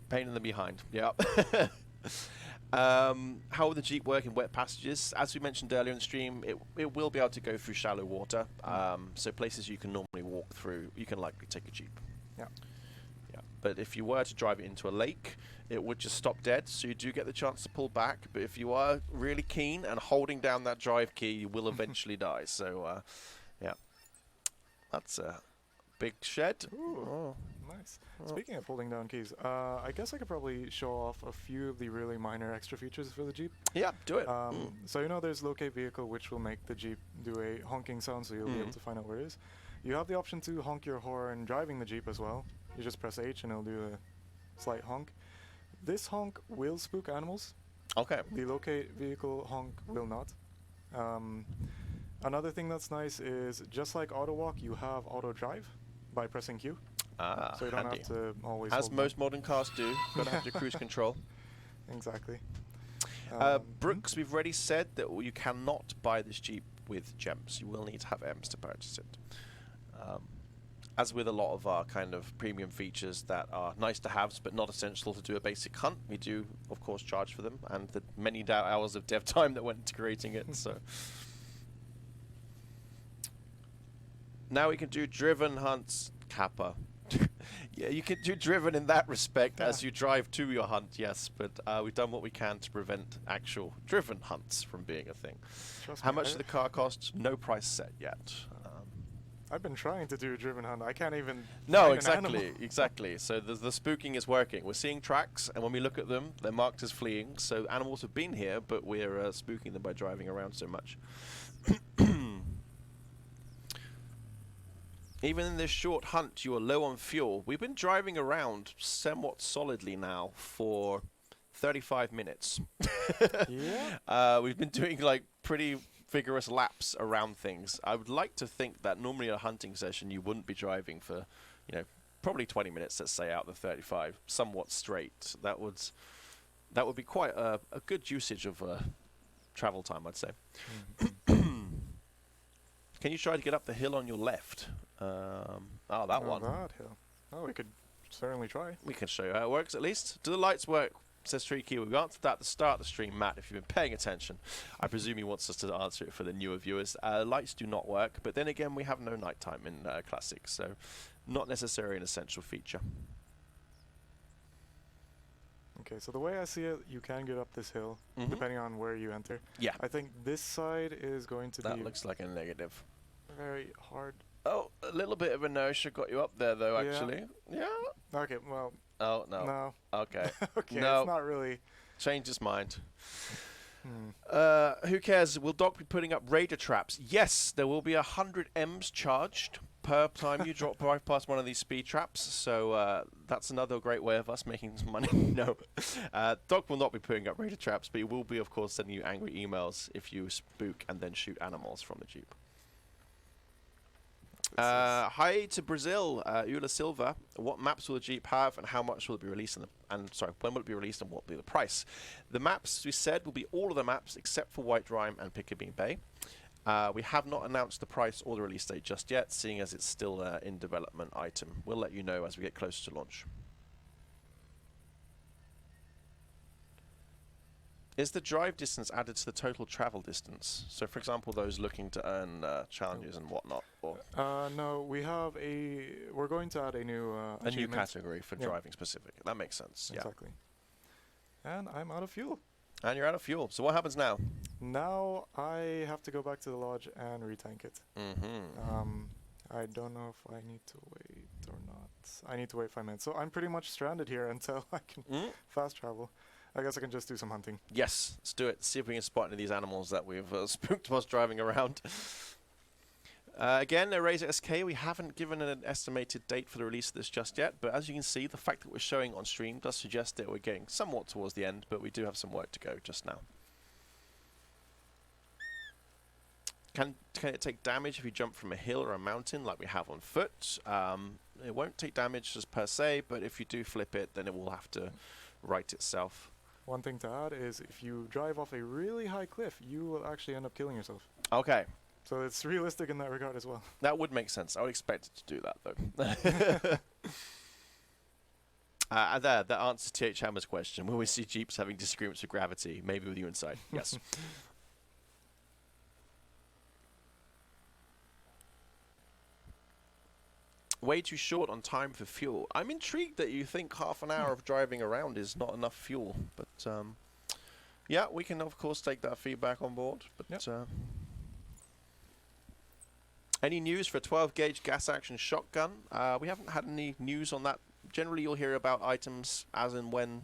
pain in the behind. Yeah. How will the Jeep work in wet passages? As we mentioned earlier in the stream, it will be able to go through shallow water. So places you can normally walk through, you can likely take a Jeep. Yeah. Yeah. But if you were to drive it into a lake, it would just stop dead. So you do get the chance to pull back. But if you are really keen and holding down that drive key, you will eventually die. So, yeah. That's a big shed. Ooh, oh. Nice. Oh. Speaking of holding down keys, I guess I could probably show off a few of the really minor extra features for the Jeep. Yeah, do it. So you know there's locate vehicle, which will make the Jeep do a honking sound, so you'll be able to find out where it is. You have the option to honk your horn driving the Jeep as well. You just press H and it'll do a slight honk. This honk will spook animals. Okay. The locate vehicle honk will not. Another thing that's nice is, just like auto walk, you have auto drive by pressing Q. So you don't handy. have to always. As most modern cars do, gotta have your cruise control. Exactly. Brooks, we've already said that you cannot buy this Jeep with gems. You will need to have M's to purchase it. As with a lot of our kind of premium features that are nice to haves but not essential to do a basic hunt, we do, of course, charge for them, and the many hours of dev time that went into creating it. So. Now we can do driven hunts, Kappa. Yeah, you can do driven in that respect as you drive to your hunt, yes, but we've done what we can to prevent actual driven hunts from being a thing. How much does the car cost? No price set yet. I've been trying to do a driven hunt. I can't even. No, exactly, exactly. So the spooking is working. We're seeing tracks, and when we look at them, they're marked as fleeing. So animals have been here, but we're spooking them by driving around so much. Even in this short hunt, you are low on fuel. We've been driving around somewhat solidly now for 35 minutes. Yeah. We've been doing like pretty vigorous laps around things. I would like to think that normally in a hunting session you wouldn't be driving for, you know, probably 20 minutes, let's say, out of the 35, somewhat straight. That would be quite a good usage of travel time, I'd say. Can you try to get up the hill on your left? That one. That hill. Oh, we could certainly try. We can show you how it works at least. Do the lights work? Says Tricky. We answered that at the start of the stream, Matt, if you've been paying attention. I presume he wants us to answer it for the newer viewers. Lights do not work, but then again, we have no nighttime in Classic, so not necessarily an essential feature. Okay, so the way I see it, you can get up this hill, depending on where you enter. Yeah. I think this side is going to be... That looks like a negative. Very hard. Oh, a little bit of inertia got you up there, though, actually. Yeah. Okay, well... Oh, no. No. Okay. Okay, no. It's not really... Change his mind. Who cares? Will Doc be putting up radar traps? Yes, there will be 100 M's charged per time you drive past one of these speed traps. So that's another great way of us making some money. No. Doc will not be putting up radar traps, but he will be, of course, sending you angry emails if you spook and then shoot animals from the Jeep. Hi to Brazil, Ula Silva. What maps will the Jeep have, and how much will it be released? And sorry, when will it be released, and what will be the price? The maps, as we said, will be all of the maps except for White Rime and Piccabeen Bay. We have not announced the price or the release date just yet, seeing as it's still an in development item. We'll let you know as we get closer to launch. Is the drive distance added to the total travel distance? So, for example, those looking to earn challenges and whatnot. Or no, we're going to add a new a new category for driving specific. That makes sense. Exactly. Yeah. And I'm out of fuel. And you're out of fuel. So what happens now? Now I have to go back to the lodge and retank it. I don't know if I need to wait or not. I need to wait 5 minutes. So I'm pretty much stranded here until I can fast travel. I guess I can just do some hunting. Yes, let's do it. See if we can spot any of these animals that we've spooked whilst driving around. Again, Eraser SK, we haven't given an estimated date for the release of this just yet, but as you can see, the fact that we're showing on stream does suggest that we're getting somewhat towards the end, but we do have some work to go just now. Can it take damage if you jump from a hill or a mountain like we have on foot? It won't take damage just per se, but if you do flip it, then it will have to right itself. One thing to add is if you drive off a really high cliff, you will actually end up killing yourself. Okay. So it's realistic in that regard as well. That would make sense. I would expect it to do that, though. That answers T.H. Hammer's question. Will we see Jeeps having disagreements with gravity? Maybe with you inside. Yes. Way too short on time for fuel. I'm intrigued that you think half an hour of driving around is not enough fuel. But, yeah, we can, of course, take that feedback on board. But any news for a 12-gauge gas-action shotgun? We haven't had any news on that. Generally, you'll hear about items as and when,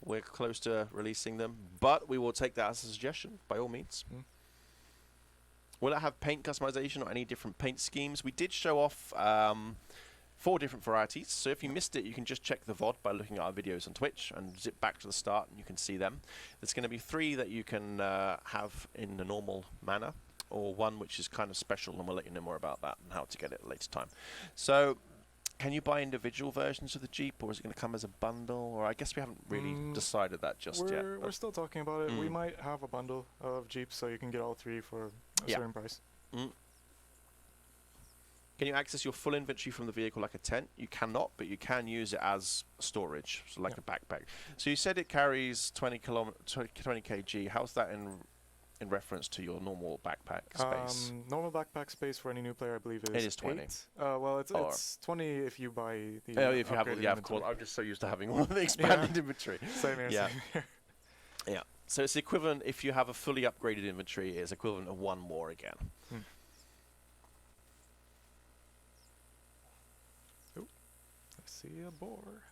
we're close to releasing them. But we will take that as a suggestion, by all means. Will it have paint customization or any different paint schemes? We did show off 4 different varieties. So if you missed it, you can just check the VOD by looking at our videos on Twitch and zip back to the start and you can see them. There's going to be 3 that you can have in the normal manner, or 1 which is kind of special, and we'll let you know more about that and how to get it at a later time. So can you buy individual versions of the Jeep, or is it going to come as a bundle? Or I guess we haven't really decided that just yet. We're still talking about it. We might have a bundle of Jeeps so you can get all 3 for a certain price. Can you access your full inventory from the vehicle like a tent? You cannot, but you can use it as storage, so like a backpack. So you said it carries 20 kg. How's that in reference to your normal backpack space? Normal backpack space for any new player, I believe, is 20. 8. Well, it's 20 if you buy the if you have it, of course. I'm just so used to having all the expanded inventory. Same here, same here. Yeah. So it's equivalent, if you have a fully upgraded inventory, it's equivalent of 1 more again. Oh, I see a boar.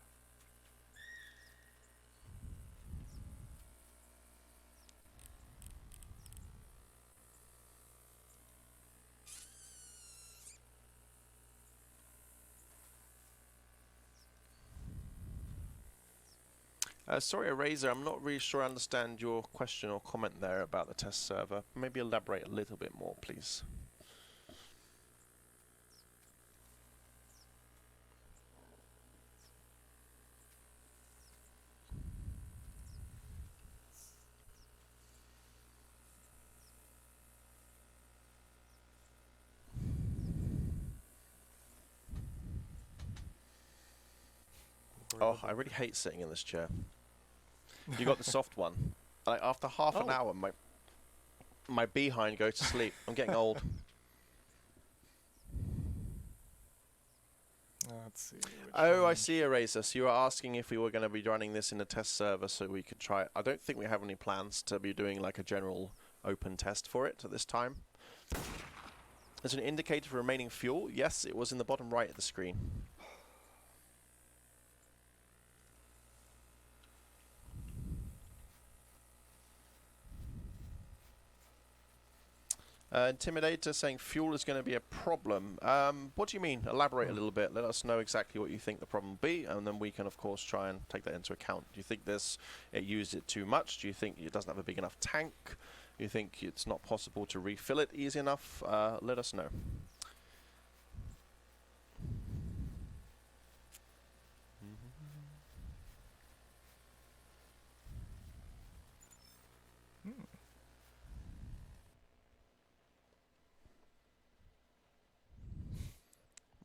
Sorry, Eraser, I'm not really sure I understand your question or comment there about the test server. Maybe elaborate a little bit more, please. Oh, I really hate sitting in this chair. You got the soft one. Like after half an hour, my behind goes to sleep. I'm getting old. Let's see. Oh, I see, Eraser. So you were asking if we were going to be running this in a test server so we could try it. I don't think we have any plans to be doing like a general open test for it at this time. There's an indicator for remaining fuel. Yes, it was in the bottom right of the screen. Intimidator saying fuel is going to be a problem. What do you mean? Elaborate a little bit. Let us know exactly what you think the problem will be, and then we can, of course, try and take that into account. Do you think it used it too much? Do you think it doesn't have a big enough tank? Do you think it's not possible to refill it easy enough? Let us know.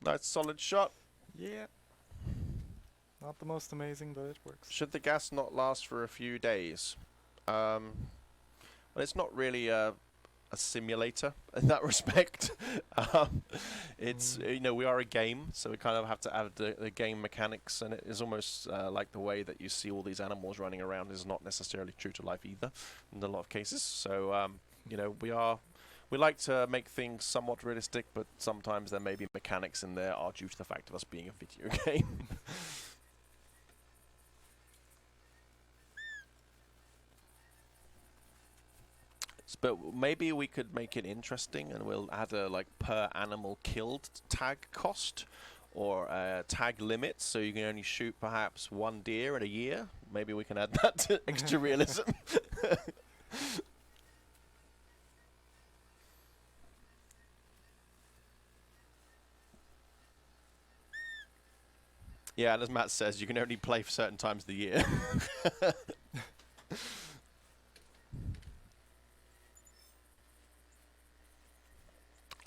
Nice solid shot. Yeah. Not the most amazing, but it works. Should the gas not last for a few days? Well, it's not really a simulator in that respect. It's we are a game, so we kind of have to add the game mechanics, and it is almost like the way that you see all these animals running around is not necessarily true to life either in a lot of cases. So we like to make things somewhat realistic, but sometimes there may be mechanics in there are due to the fact of us being a video game. But maybe we could make it interesting, and we'll add a per animal killed tag cost, or a tag limit, so you can only shoot perhaps 1 deer in a year. Maybe we can add that to extra realism. Yeah, and as Matt says, you can only play for certain times of the year.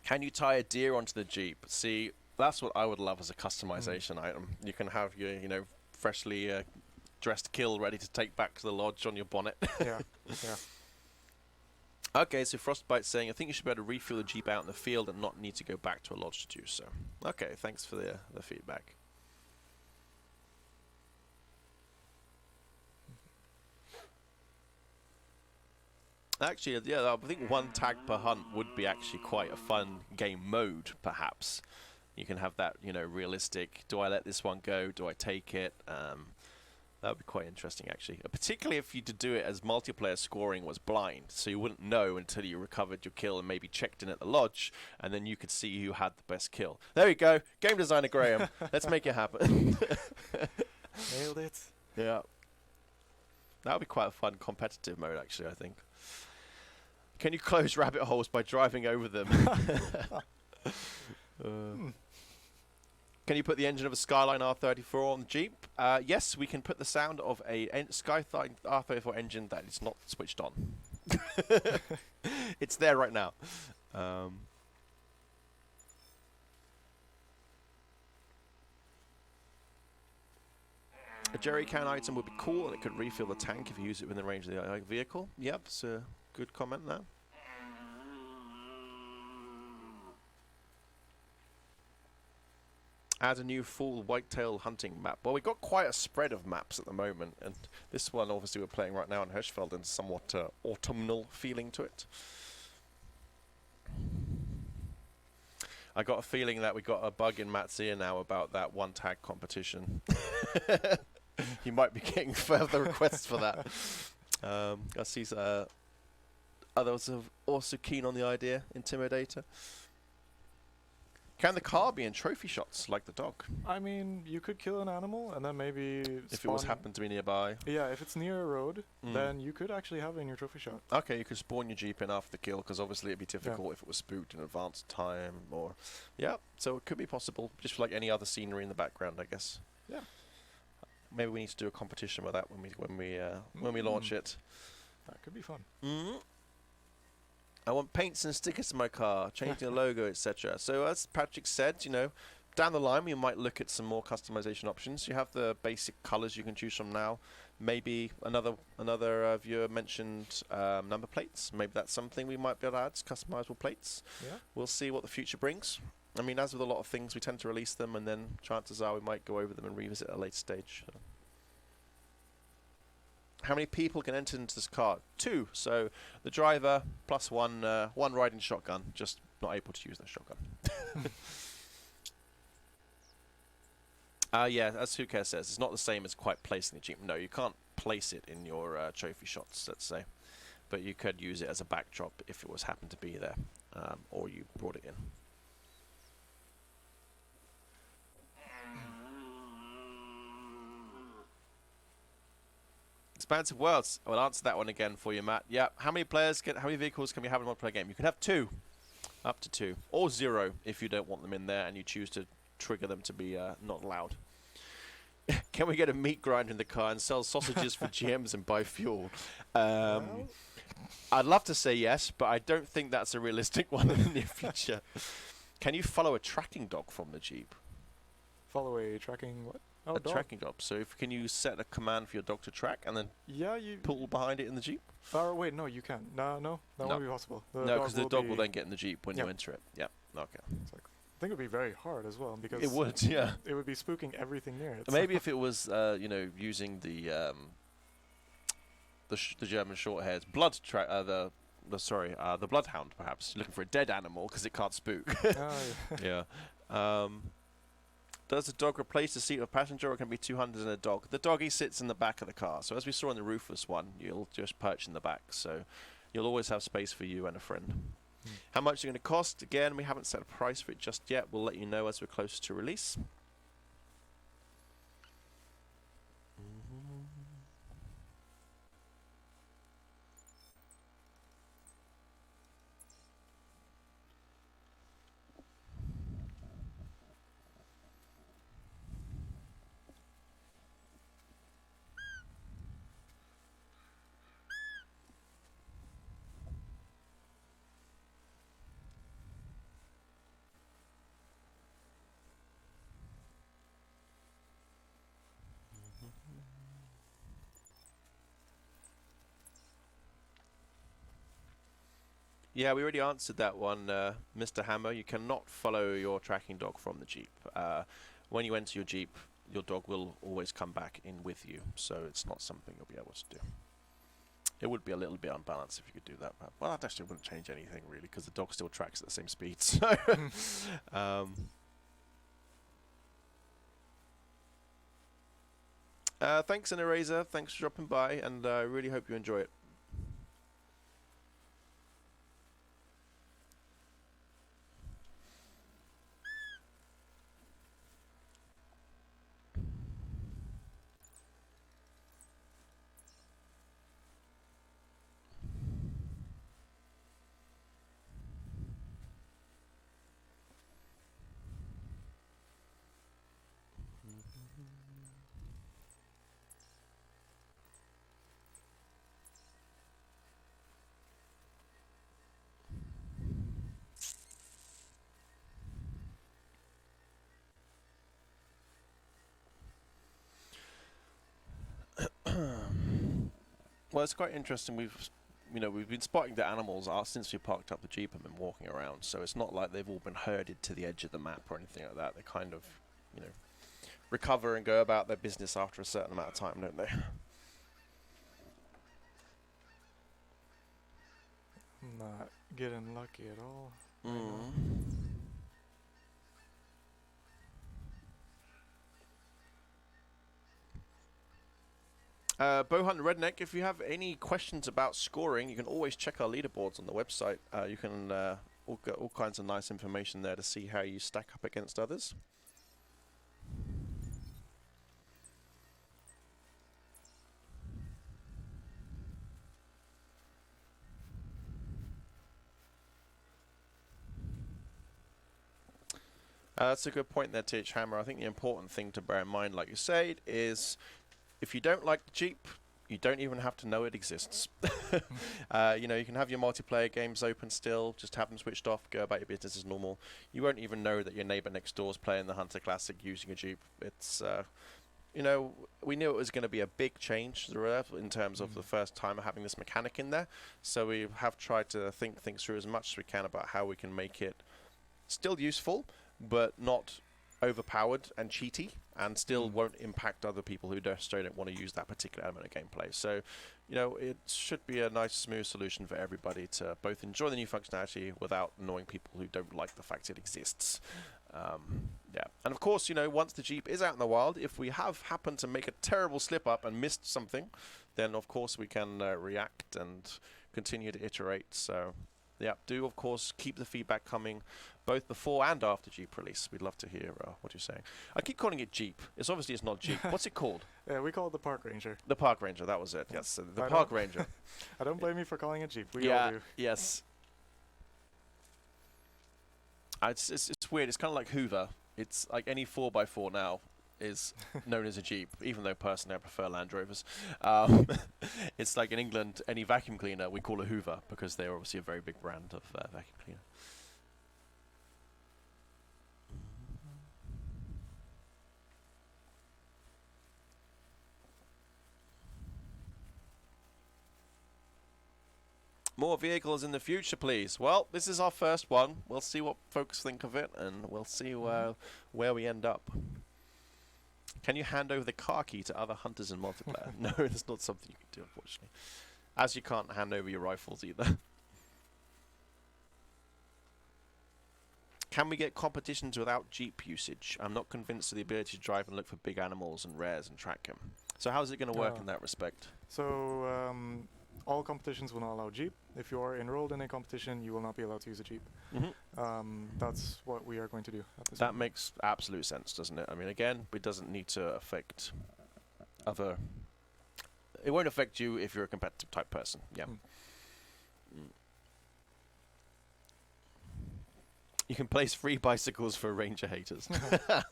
Can you tie a deer onto the Jeep? See, that's what I would love as a customization item. You can have your, freshly dressed kill ready to take back to the lodge on your bonnet. Yeah. Okay, so Frostbite's saying, I think you should be able to refuel the Jeep out in the field and not need to go back to a lodge to do so. Okay, thanks for the feedback. Actually, yeah, I think 1 tag per hunt would be actually quite a fun game mode, perhaps. You can have that, realistic, do I let this one go, do I take it? That would be quite interesting, actually. Particularly if you to do it as multiplayer scoring was blind, so you wouldn't know until you recovered your kill and maybe checked in at the lodge, and then you could see who had the best kill. There we go, game designer Graham. Let's make it happen. Nailed it. Yeah. That would be quite a fun competitive mode, actually, I think. Can you close rabbit holes by driving over them? Can you put the engine of a Skyline R34 on the Jeep? Yes, we can put the sound of a Skyline R34 engine that is not switched on. It's there right now. A jerry can item would be cool, and it could refill the tank if you use it within the range of the vehicle. Yep, it's a good comment there. Add a new full whitetail hunting map. Well, we've got quite a spread of maps at the moment, and this one, obviously, we're playing right now in Hirschfeld, and somewhat autumnal feeling to it. I got a feeling that we got a bug in Matt's ear now about that 1 tag competition. You might be getting further requests for that. I see others are also keen on the idea. Intimidator. Can the car be in trophy shots like the dog? I mean, you could kill an animal and then maybe if it was happened to be nearby. Yeah, if it's near a road, then you could actually have it in your trophy shot. Okay, you could spawn your Jeep in after the kill, because obviously it'd be difficult if it was spooked in advance time, or so it could be possible, just like any other scenery in the background, I guess. Yeah. Maybe we need to do a competition with that when we launch it. That could be fun. I want paints and stickers to my car, changing the logo, etc. So as Patrick said, down the line we might look at some more customization options. You have the basic colors you can choose from now. Maybe another viewer mentioned number plates. Maybe that's something we might be able to add, customizable plates. Yeah. We'll see what the future brings. I mean, as with a lot of things, we tend to release them, and then chances are we might go over them and revisit at a later stage. So. How many people can enter into this car? 2. So the driver plus one riding shotgun, just not able to use that shotgun. Yeah, as Suker says, it's not the same as quite placing the Jeep. No, you can't place it in your trophy shots, let's say. But you could use it as a backdrop if it was happened to be there, or you brought it in. Expansive Worlds. I will answer that one again for you, Matt. Yeah. How many vehicles can we have in a multiplayer game? You can have 2. Up to 2. Or 0 if you don't want them in there and you choose to trigger them to be not allowed. Can we get a meat grinder in the car and sell sausages for GMs and buy fuel? I'd love to say yes, but I don't think that's a realistic one in the near future. Can you follow a tracking dog from the Jeep? Follow a tracking what? Oh, a tracking dog. So can you set a command for your dog to track and then you pull behind it in the Jeep? Wait, no, you can't. No, that won't be possible. No, because the dog will then get in the Jeep when you enter it. Yeah. Okay. It's like, I think it would be very hard as well because it would. Yeah. It would be spooking everything near it. Maybe if it was, using the German Shorthairs blood track, the bloodhound, perhaps looking for a dead animal because it can't spook. Yeah. Does the dog replace the seat of a passenger, or can it be two hunters and a dog? The doggy sits in the back of the car. So as we saw in the roofless one, you'll just perch in the back. So you'll always have space for you and a friend. How much is it going to cost? Again, we haven't set a price for it just yet. We'll let you know as we're closer to release. Yeah, we already answered that one, Mr. Hammer. You cannot follow your tracking dog from the Jeep. When you enter your Jeep, your dog will always come back in with you, so it's not something you'll be able to do. It would be a little bit unbalanced if you could do that. But, well, that actually wouldn't change anything, really, because the dog still tracks at the same speed. So, thanks, an Eraser. Thanks for dropping by, and I really hope you enjoy it. Well, it's quite interesting. We've been spotting the animals since we parked up the Jeep and been walking around. So it's not like they've all been herded to the edge of the map or anything like that. They kind of, recover and go about their business after a certain amount of time, don't they? Not getting lucky at all. Bowhunt Redneck, if you have any questions about scoring, you can always check our leaderboards on the website. You can get all kinds of nice information there to see how you stack up against others. That's a good point there, TH Hammer. I think the important thing to bear in mind, like you said, is if you don't like the Jeep, you don't even have to know it exists. You can have your multiplayer games open still, just have them switched off, go about your business as normal. You won't even know that your neighbor next door is playing the Hunter Classic using a Jeep. It's, we knew it was going to be a big change in terms of the first time of having this mechanic in there. So we have tried to think things through as much as we can about how we can make it still useful, but not overpowered and cheaty, and still won't impact other people who just don't want to use that particular element of gameplay. So, it should be a nice, smooth solution for everybody to both enjoy the new functionality without annoying people who don't like the fact it exists. Yeah, and of course, once the Jeep is out in the wild, if we have happened to make a terrible slip-up and missed something, then of course we can react and continue to iterate. So, yeah, do of course keep the feedback coming, both before and after Jeep release. We'd love to hear what you're saying. I keep calling it Jeep. It's not Jeep. What's it called? Yeah, we call it the Park Ranger. The Park Ranger, that was it. Yes, so the Park Ranger. I don't blame you for calling it Jeep. We all do. Yes. It's weird. It's kind of like Hoover. It's like any 4x4 now is known as a Jeep, even though personally I prefer Land Rovers. It's like in England, any vacuum cleaner we call a Hoover because they're obviously a very big brand of vacuum cleaner. More vehicles in the future, please. Well, this is our first one. We'll see what folks think of it, and we'll see where we end up. Can you hand over the car key to other hunters in multiplayer? No, that's not something you can do, unfortunately. As you can't hand over your rifles either. Can we get competitions without Jeep usage? I'm not convinced of the ability to drive and look for big animals and rares and track them. So how's it going to work in that respect? So all competitions will not allow Jeep. If you are enrolled in a competition, you will not be allowed to use a Jeep. That's what we are going to do at this That makes absolute sense, doesn't it? I mean, again, it doesn't need to affect other... It won't affect you if you're a competitive type person. Yeah. You can place free bicycles for Ranger haters. I'd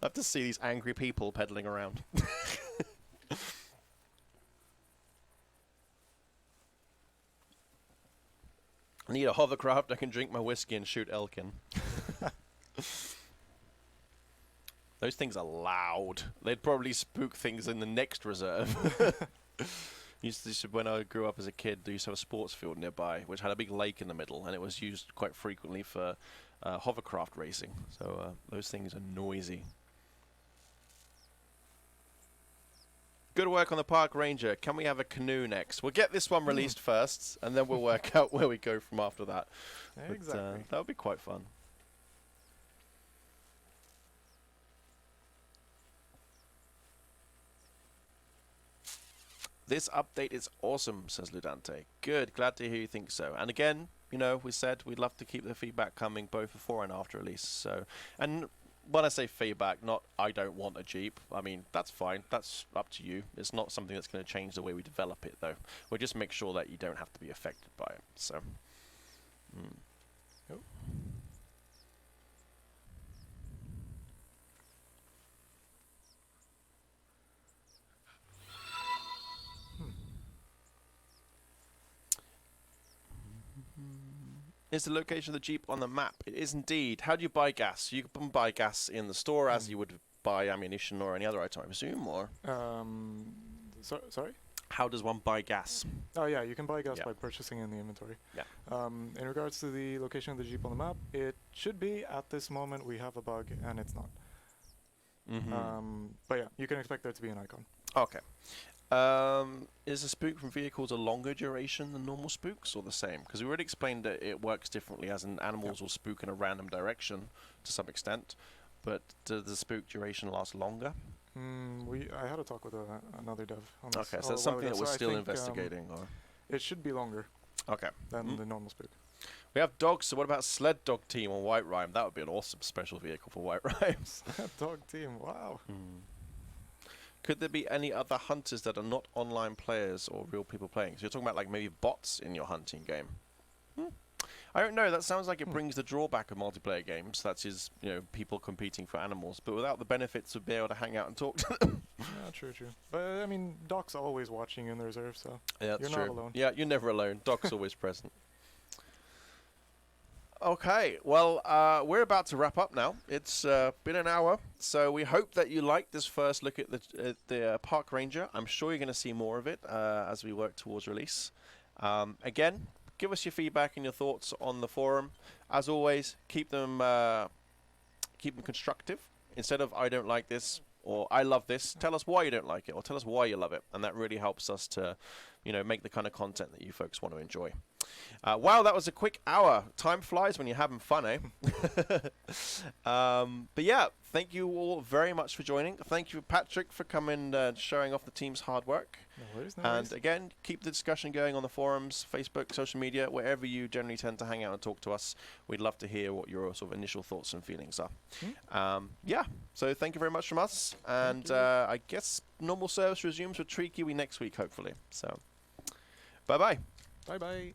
love to see these angry people pedaling around. I need a hovercraft I can drink my whiskey and shoot elk in. Those things are loud. They'd probably spook things in the next reserve. When I grew up as a kid, they used to have a sports field nearby, which had a big lake in the middle, and it was used quite frequently for hovercraft racing. So those things are noisy. Good work on the Park Ranger. Can we have a canoe next? We'll get this one released first, and then we'll work out where we go from after that. Exactly. That would be quite fun. This update is awesome, says Ludante. Good, glad to hear you think so. And again, you know, we said we'd love to keep the feedback coming both before and after release. So, and when I say feedback, not I don't want a Jeep. I mean, that's fine. That's up to you. It's not something that's going to change the way we develop it, though. We'll just make sure that you don't have to be affected by it. So, Oh. Is the location of the Jeep on the map? It is indeed. How do you buy gas? You can buy gas in the store as you would buy ammunition or any other item, I assume, or? Sorry? How does one buy gas? Oh yeah, you can buy gas by purchasing in the inventory. Yeah. In regards to the location of the Jeep on the map, it should be. At this moment, we have a bug, and it's not. But yeah, you can expect there to be an icon. Okay. Is a spook from vehicles a longer duration than normal spooks, or the same? Because we already explained that it works differently, as in animals will spook in a random direction to some extent, but does the spook duration last longer? I had a talk with another dev on this. Okay, so that's something that we're still investigating, or? It should be longer. Okay. Than the normal spook. We have dogs, so what about Sled Dog Team on White Rime? That would be an awesome special vehicle for White Rime. Sled Dog Team, wow. Could there be any other hunters that are not online players or real people playing? So you're talking about like maybe bots in your hunting game? I don't know. That sounds like it brings the drawback of multiplayer games. That is, you know, people competing for animals, but without the benefits of being able to hang out and talk to them. Yeah, true. But I mean, Doc's always watching you in the reserve, so yeah, that's you're not alone. Yeah, you're never alone. Doc's always present. Okay, well, we're about to wrap up now. It's been an hour, so we hope that you liked this first look at the Park Ranger. I'm sure you're going to see more of it as we work towards release. Again, give us your feedback and your thoughts on the forum. As always, keep them constructive. Instead of "I don't like this" or "I love this," tell us why you don't like it, or tell us why you love it, and that really helps us to, you know, make the kind of content that you folks want to enjoy. Wow, that was a quick hour. Time flies when you're having fun, eh? But yeah, thank you all very much for joining. Thank you, Patrick, for coming and showing off the team's hard work. No worries, And again, keep the discussion going on the forums, Facebook, social media, wherever you generally tend to hang out and talk to us. We'd love to hear what your sort of initial thoughts and feelings are. Yeah, so thank you very much from us. And I guess normal service resumes with Tree Kiwi next week, hopefully. So, bye-bye. Bye-bye.